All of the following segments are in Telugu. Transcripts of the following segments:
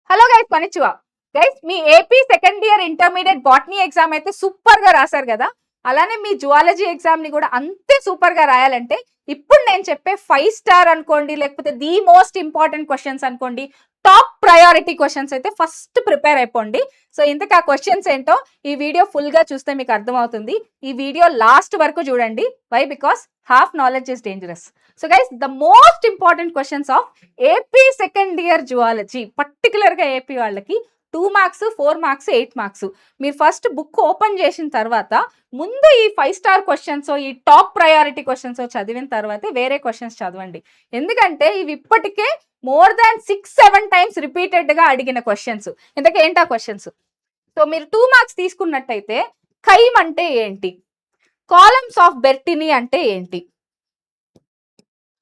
హలో గైస్, కొనిచ్చివా గైస్. మీ AP second year intermediate botany exam అయితే సూపర్ గా రాశారు కదా. అలానే మీ జువాలజీ ఎగ్జామ్ ని కూడా అంతే సూపర్ గా రాయాలంటే ఇప్పుడు నేను చెప్పే 5 స్టార్ అనుకోండి, లేకపోతే ది మోస్ట్ ఇంపార్టెంట్ క్వశ్చన్స్ అనుకోండి, టాప్ ప్రయారిటీ క్వశ్చన్స్ అయితే ఫస్ట్ ప్రిపేర్ అయిపోండి. సో ఇంతకు ఆ క్వశ్చన్స్ ఏంటో ఈ వీడియో ఫుల్ గా చూస్తే మీకు అర్థమవుతుంది. ఈ వీడియో లాస్ట్ వరకు చూడండి. Why? Because half knowledge is dangerous. So guys, the most important questions of AP second year zoology, particular గా ఏపీ వాళ్ళకి 2 మార్క్స్, 4 మార్క్స్, 8 మార్క్స్. మీరు ఫస్ట్ బుక్ ఓపెన్ చేసిన తర్వాత ముందు ఈ 5 స్టార్ క్వశ్చన్స్, ఈ టాప్ ప్రయారిటీ క్వశ్చన్స్ చదివిన తర్వాత వేరే క్వశ్చన్స్ చదవండి. ఎందుకంటే ఇవి ఇప్పటికే మోర్ దాన్ 6-7 టైమ్స్ రిపీటెడ్ గా అడిగిన క్వశ్చన్స్. ఇంతకీ ఏంటా క్వశ్చన్స్? సో మీరు 2 మార్క్స్ తీసుకున్నట్టయితే ఖైమ్ అంటే ఏంటి, కాలమ్స్ ఆఫ్ బెర్టినీ అంటే ఏంటి,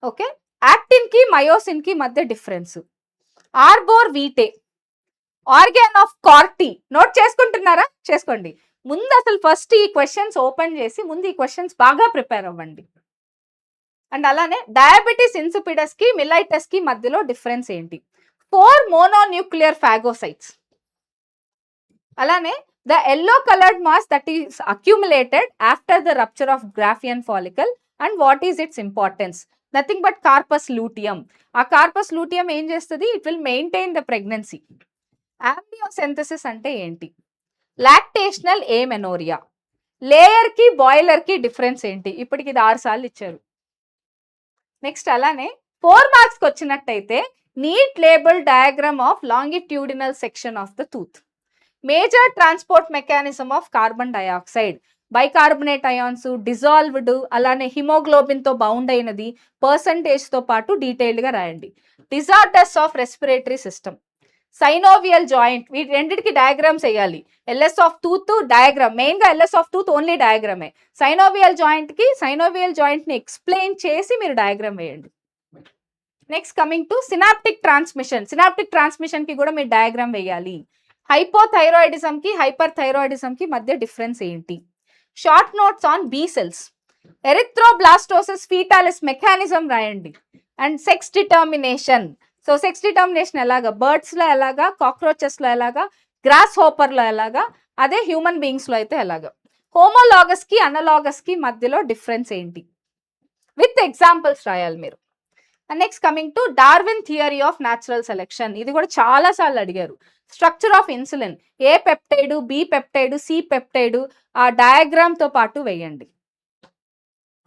ఓకే, యాక్టిన్ కి మయోసిన్ కి మధ్య difference, arbor vitae, organ of Corti. Note చేసుకుంటున్నారా? చేసుకోండి. ముందు అసలు ఫస్ట్ ఈ క్వశ్చన్స్ ఓపెన్ చేసి ముందు ఈ క్వశ్చన్స్ బాగా ప్రిపేర్ అవ్వండి. అండ్ అలానే డయాబెటిస్ ఇన్సిపిడస్ కి మిలైటస్ కి మధ్యలో డిఫరెన్స్ ఏంటి, 4 మోనోన్యూక్లియర్ ఫాగోసైట్స్. అలానే the yellow coloured mass that is accumulated after the rupture of graafian follicle and what is its importance. Nothing but corpus luteum. ఆ కార్పస్ లూటియం ఏం చేస్తుంది? It will maintain the pregnancy. Amniocentesis అంటే ఏంటి, లాక్టేషనల్ ఏమెనోరియా, లేయర్ కి బాయిలర్ కి డిఫరెన్స్ ఏంటి. ఇప్పటికి ఇది 6 సార్లు ఇచ్చారు. నెక్స్ట్ అలానే 4 మార్క్స్ వచ్చినట్టయితే neat label diagram of longitudinal section of the tooth, major transport mechanism of carbon dioxide, bicarbonate ions, dissolved, అలానే హిమోగ్లోబిన్ తో బౌండ్ అయినది, పర్సంటేజ్ తో పాటు డీటెయిల్డ్ గా రాయండి. Disorders of respiratory system, synovial joint, వీటి రెండింటికి డయాగ్రామ్స్ వేయాలి. LS of tooth diagram, main గా ఎల్ఎస్ ఆఫ్ టూత్ ఓన్లీ డయాగ్రామే. సైనోవియల్ జాయింట్ కి సైనోవియల్ జాయింట్ ని ఎక్స్ప్లెయిన్ చేసి మీరు డయాగ్రామ్ వేయండి. Next coming to synaptic transmission. Synaptic transmission కి కూడా మీరు డయాగ్రామ్ వేయాలి. హైపోథైరాయిడిజం కి హైపర్ థైరాయిడిజం కి మధ్య డిఫరెన్స్ ఏంటి. Short notes on B cells, erythroblastosis foetalis mechanism రాయండి. And sex determination. So sex determination ఎలాగా, బర్డ్స్ లో ఎలాగా, కాక్రోచెస్ లో ఎలాగా, గ్రాస్ హోపర్ లో ఎలాగా, అదే హ్యూమన్ బీయింగ్స్ లో అయితే ఎలాగా. హోమోలాగస్ కి అనలాగస్ కి మధ్యలో డిఫరెన్స్ ఏంటి, విత్ ఎగ్జాంపుల్స్ రాయాలి మీరు. And next coming to Darwin theory of natural selection. ఇది కూడా చాలా సార్లు అడిగారు. Structure of insulin, A peptide, B peptide, C peptide, ఆ డయాగ్రామ్ తో పాటు వేయండి.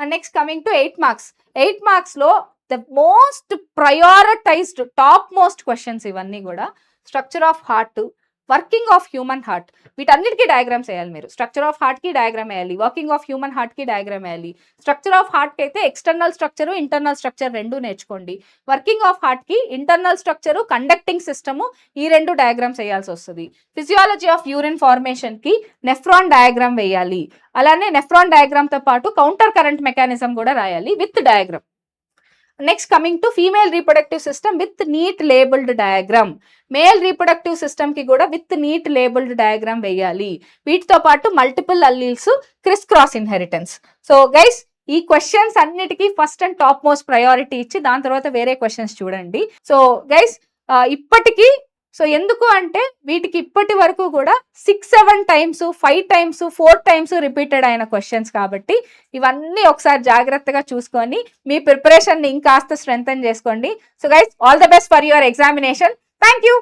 And next coming to 8 marks. 8 marks లో the most prioritised top most questions ఇవన్నీ కూడా. Structure of heart, working of human heart, వీటన్నిటికీ డయాగ్రామ్స్ వేయాలి మీరు. స్ట్రక్చర్ ఆఫ్ హార్ట్ కి డయాగ్రామ్ వేయాలి, వర్కింగ్ ఆఫ్ హ్యూమన్ హార్ట్ కి డయాగ్రామ్ వేయాలి. స్ట్రక్చర్ ఆఫ్ హార్ట్ కి అయితే ఎక్స్టర్నల్ స్ట్రక్చర్, ఇంటర్నల్ స్ట్రక్చర్ రెండు నేర్చుకోండి. వర్కింగ్ ఆఫ్ హార్ట్ కి ఇంటర్నల్ స్ట్రక్చర్, కండక్టింగ్ సిస్టమ్, ఈ రెండు డయాగ్రామ్స్ వేయాల్సి వస్తుంది. ఫిజియాలజీ ఆఫ్ యూరిన్ ఫార్మేషన్ కి నెఫ్రాన్ డయాగ్రామ్ వేయాలి. అలానే నెఫ్రాన్ డయాగ్రామ్ తో పాటు కౌంటర్ కరెంట్ మెకానిజం కూడా రాయాలి with diagram. Next coming to female reproductive system with neat labelled diagram. Male reproductive system కి కూడా విత్ నీట్ లేబుల్డ్ డయాగ్రామ్ వేయాలి. వీటితో పాటు multiple alleles, criss cross inheritance. So guys, ఈ క్వశ్చన్స్ అన్నిటికీ first and top most priority ఇచ్చి దాని తర్వాత వేరే క్వశ్చన్స్ చూడండి. సో గైస్, ఇప్పటికీ, సో ఎందుకు అంటే వీటికి ఇప్పటి వరకు కూడా 6-7 టైమ్స్, 5 టైమ్స్, 4 టైమ్స్ రిపీటెడ్ అయిన క్వశ్చన్స్ కాబట్టి ఇవన్నీ ఒకసారి జాగ్రత్తగా చూసుకొని మీ ప్రిపరేషన్ ని ఇంకాస్త స్ట్రెంథెన్ చేసుకోండి. So guys, all the best for your examination. Thank you.